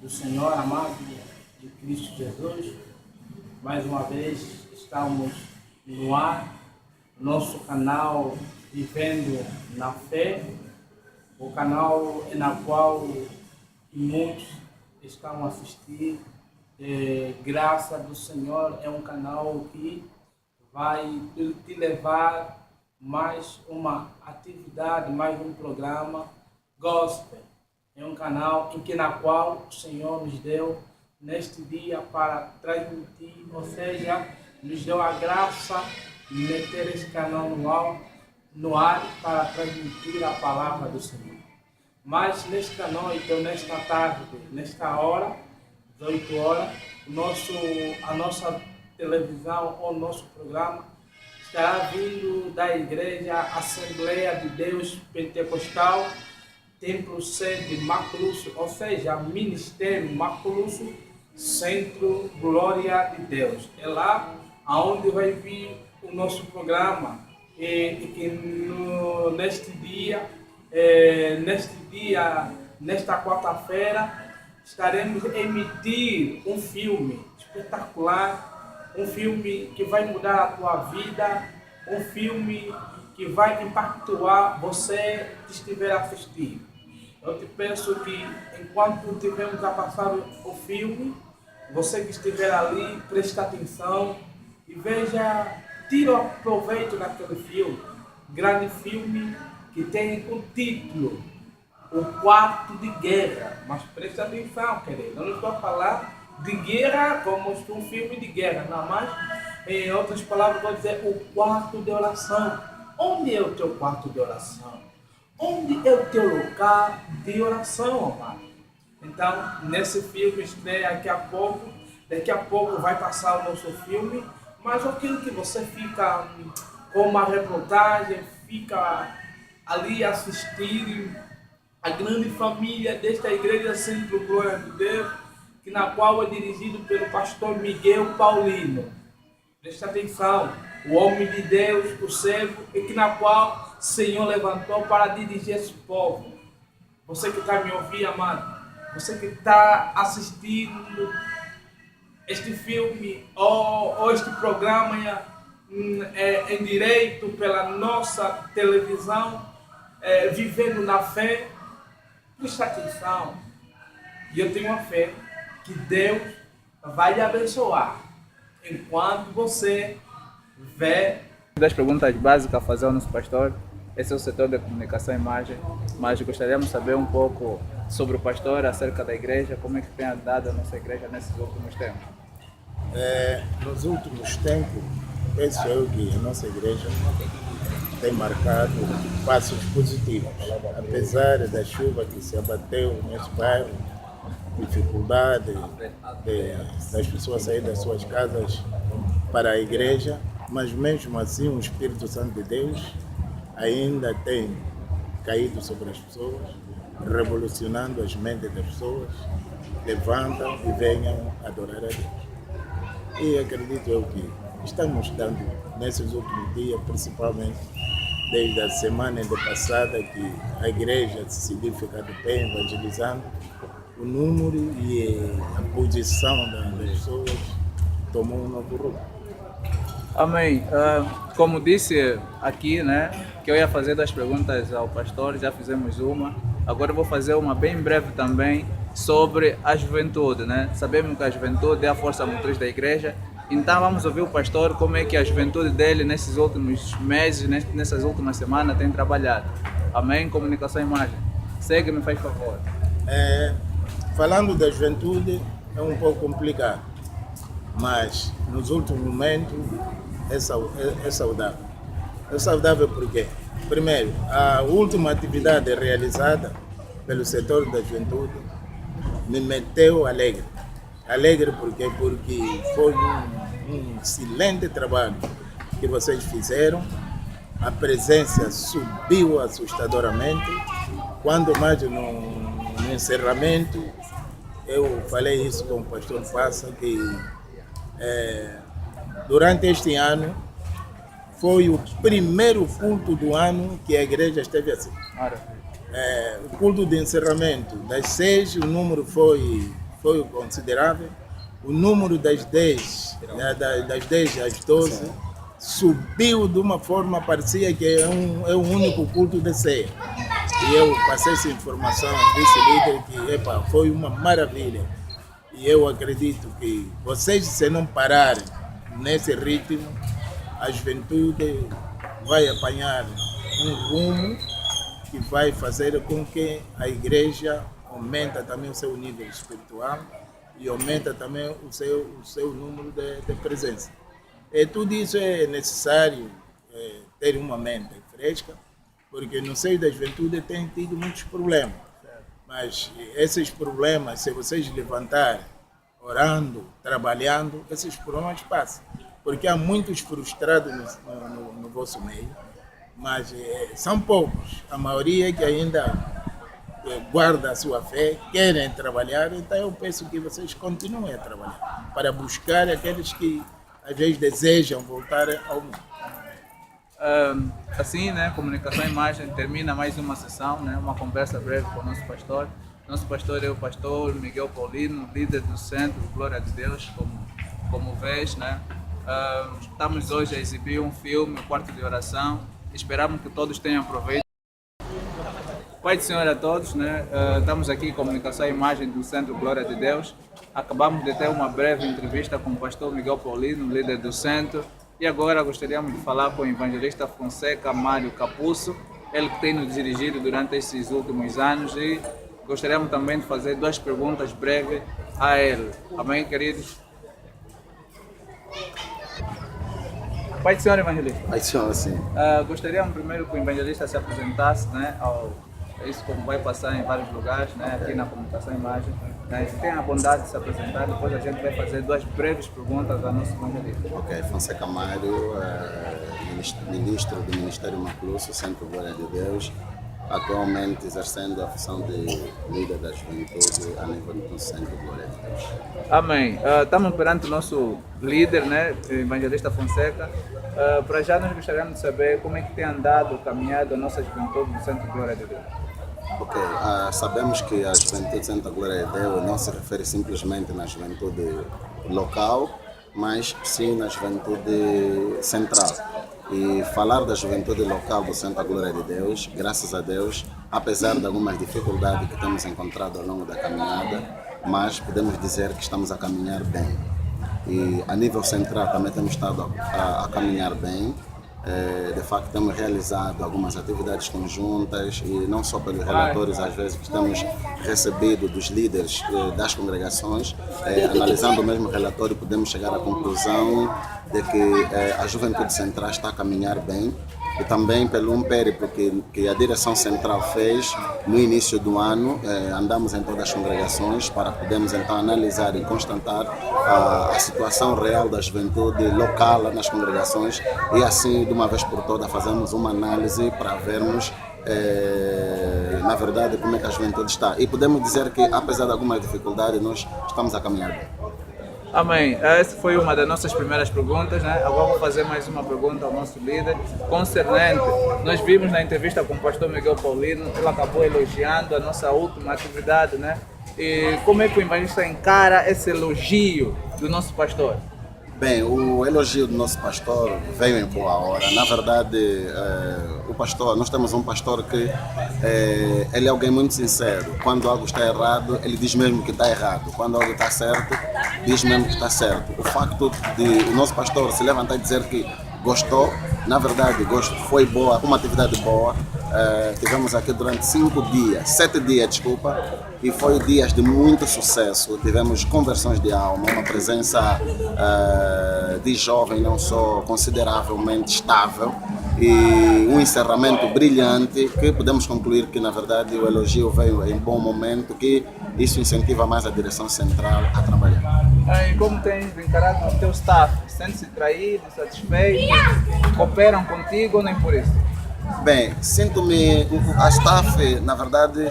do Senhor amado de Cristo Jesus. Mais uma vez estamos no ar, nosso canal Vivendo na Fé, o canal na qual muitos estão a assistir. Graça do Senhor, é um canal que vai te levar mais uma atividade, mais um programa gospel. É um canal na qual o Senhor nos deu neste dia para transmitir, ou seja, nos deu a graça de meter esse canal no ar para transmitir a palavra do Senhor. Mas nesta noite, ou nesta tarde, nesta hora, 18 horas, a nossa televisão ou nosso programa estará vindo da Igreja Assembleia de Deus Pentecostal, Templo Sede Maculusso, ou seja, Ministério Maculusso, Centro Glória de Deus. É lá onde vai vir o nosso programa e que nesta quarta-feira, estaremos a emitir um filme espetacular, um filme que vai mudar a tua vida, um filme que vai impactar você que estiver assistindo. Eu te peço que, enquanto estivermos a passar o filme, você que estiver ali, preste atenção e veja, tira proveito daquele filme, grande filme que tem o título O Quarto de Guerra. Mas preste atenção, querido, eu não estou a falar de guerra como um filme de guerra, não, mas em outras palavras vou dizer o quarto de oração. Onde é o teu quarto de oração? Onde é o teu local de oração, amado? Então, nesse filme estreia daqui a pouco vai passar o nosso filme, mas aquilo que você fica com uma reportagem, fica ali assistir a grande família desta Igreja Centro Glória de Deus, na qual é dirigido pelo pastor Miguel Paulino. Preste atenção, o homem de Deus, o servo, na qual o Senhor levantou para dirigir esse povo. Você que está me ouvindo, amado, você que está assistindo este filme ou este programa em direito pela nossa televisão, Vivendo na Fé, preste atenção. E eu tenho uma fé que Deus vai lhe abençoar enquanto você vê. Das perguntas básicas a fazer ao nosso pastor, esse é o setor da comunicação e imagem, mas gostaríamos de saber um pouco sobre o pastor, acerca da igreja, como é que tem andado a nossa igreja nesses últimos tempos. Nos últimos tempos, penso eu que a nossa igreja tem marcado passos positivos, apesar da chuva que se abateu nesse bairro, dificuldade das pessoas saírem das suas casas para a igreja, mas mesmo assim o Espírito Santo de Deus ainda tem caído sobre as pessoas, revolucionando as mentes das pessoas, levantam e venham adorar a Deus. E acredito eu que estamos dando nesses últimos dias, principalmente desde a semana passada, que a igreja decidiu ficar de pé evangelizando, o número e a posição das pessoas tomou um novo rumo. Amém. Como disse aqui, né, que eu ia fazer 2 perguntas ao pastor, já fizemos uma. Agora eu vou fazer uma bem breve também sobre a juventude, né? Sabemos que a juventude é a força motriz da igreja. Então vamos ouvir o pastor como é que a juventude dele nesses últimos meses, nessas últimas semanas tem trabalhado. Amém? Comunicação e imagem. Segue-me, faz favor. Falando da juventude é um pouco complicado, mas nos últimos momentos é saudável. É saudável por quê? Primeiro, a última atividade realizada pelo setor da juventude me meteu alegre. Alegre por quê? Porque foi um excelente trabalho que vocês fizeram. A presença subiu assustadoramente. Quando mais no encerramento, eu falei isso com o pastor Passa, que durante este ano foi o primeiro culto do ano que a igreja esteve assim. O culto de encerramento, das 6, o número foi foi considerável. O número das 10, das 10 às 12, subiu de uma forma, parecia que é um único culto de ceia. E eu passei essa informação ao vice-líder que foi uma maravilha. E eu acredito que vocês, se não pararem nesse ritmo, a juventude vai apanhar um rumo que vai fazer com que a igreja aumenta também o seu nível espiritual e aumenta também o seu número de presença. E tudo isso é necessário ter uma mente fresca, porque no seio da juventude tem tido muitos problemas. Mas esses problemas, se vocês levantarem, orando, trabalhando, esses problemas passam. Porque há muitos frustrados no vosso meio, mas são poucos. A maioria que ainda guarda a sua fé, querem trabalhar, então eu peço que vocês continuem a trabalhar, para buscar aqueles que às vezes desejam voltar ao mundo. Assim, né, Comunicação e Imagem termina mais uma sessão, né, uma conversa breve com o nosso pastor. Nosso pastor é o pastor Miguel Paulino, líder do Centro Glória de Deus, como vês, né? Estamos hoje a exibir um filme, o Quarto de Oração. Esperamos que todos tenham proveito. Pai do Senhor a todos, né? Estamos aqui em Comunicação e Imagem do Centro Glória de Deus. Acabamos de ter uma breve entrevista com o pastor Miguel Paulino, líder do centro. E agora gostaríamos de falar com o evangelista Fonseca Mário Capuço, ele que tem nos dirigido durante esses últimos anos, e gostaríamos também de fazer 2 perguntas breves a ele. Amém, queridos? Pai do Senhor, evangelista. Pai do Senhor, sim. Gostaríamos primeiro que o evangelista se apresentasse, né, isso como vai passar em vários lugares, né, aqui na Comunicação e Imagem. Né, se tem a bondade de se apresentar, depois a gente vai fazer 2 breves perguntas ao nosso evangelista. Ok, Fonseca Mário, ministro do Ministério Maclusso, Centro Glória de Deus, atualmente exercendo a função de líder da juventude a nível do Centro Glória de Deus. Amém. Estamos perante o nosso líder, né, o evangelista Fonseca. Para já nós gostaríamos de saber como é que tem andado, caminhado a nossa juventude do Centro Glória de Deus. Ok, sabemos que a juventude Centro Glória de Deus não se refere simplesmente na juventude local, mas sim na juventude central. E falar da juventude local do Centro Glória de Deus, graças a Deus, apesar de algumas dificuldades que temos encontrado ao longo da caminhada, mas podemos dizer que estamos a caminhar bem. E a nível central também temos estado a caminhar bem. De facto, temos realizado algumas atividades conjuntas, e não só pelos relatórios às vezes que temos recebido dos líderes das congregações. Analisando o mesmo relatório, podemos chegar à conclusão de que a juventude central está a caminhar bem, e também pelo um périplo que a direção central fez no início do ano. Andamos em todas as congregações para podermos então analisar e constatar a situação real da juventude local nas congregações, e assim de uma vez por todas fazemos uma análise para vermos na verdade como é que a juventude está, e podemos dizer que apesar de algumas dificuldades nós estamos a caminhar bem. Amém. Essa foi uma das nossas primeiras perguntas, né? Agora vou fazer mais uma pergunta ao nosso líder, concernente. Nós vimos na entrevista com o pastor Miguel Paulino, ele acabou elogiando a nossa última atividade, né? E como é que o evangelista encara esse elogio do nosso pastor? Bem, o elogio do nosso pastor veio em boa hora. Na verdade, o pastor, nós temos um pastor que ele é alguém muito sincero. Quando algo está errado, ele diz mesmo que está errado. Quando algo está certo, diz mesmo que está certo. O facto de o nosso pastor se levantar e dizer que gostou, na verdade, foi boa, uma atividade boa. Tivemos aqui durante 7 dias, desculpa, e foi dias de muito sucesso. Tivemos conversões de alma, uma presença de jovem não só consideravelmente estável, e um encerramento brilhante, que podemos concluir que na verdade o elogio veio em bom momento, que isso incentiva mais a direção central a trabalhar. E como tens encarado o teu staff? Sente-se traído, satisfeito? Cooperam contigo ou nem por isso? Bem, a staff, na verdade,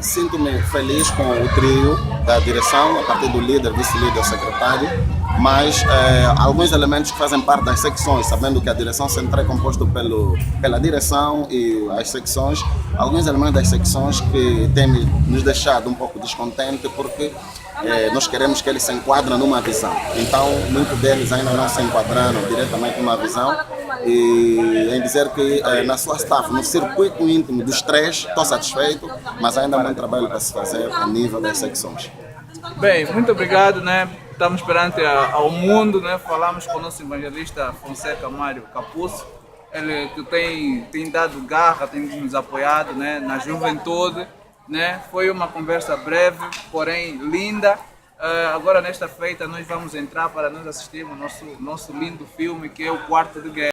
sinto-me feliz com o trio da direção, a partir do líder, vice-líder, secretário, mas alguns elementos que fazem parte das secções, sabendo que a direção central é composta pela direção e as secções, alguns elementos das secções que têm nos deixado um pouco descontentes porque nós queremos que eles se enquadrem numa visão. Então, muitos deles ainda não se enquadraram diretamente numa visão e em dizer que na sua staff, no circuito íntimo dos três, estou satisfeito, mas ainda há muito trabalho para se fazer a nível das secções. Bem, muito obrigado, né? Estamos perante ao mundo, né? Falamos com o nosso evangelista Fonseca Mário Capuzzo, ele que tem dado garra, tem nos apoiado, né? Na juventude, né? Foi uma conversa breve, porém linda. Agora nesta feita nós vamos entrar para nós assistirmos nosso lindo filme que é O Quarto de Guerra.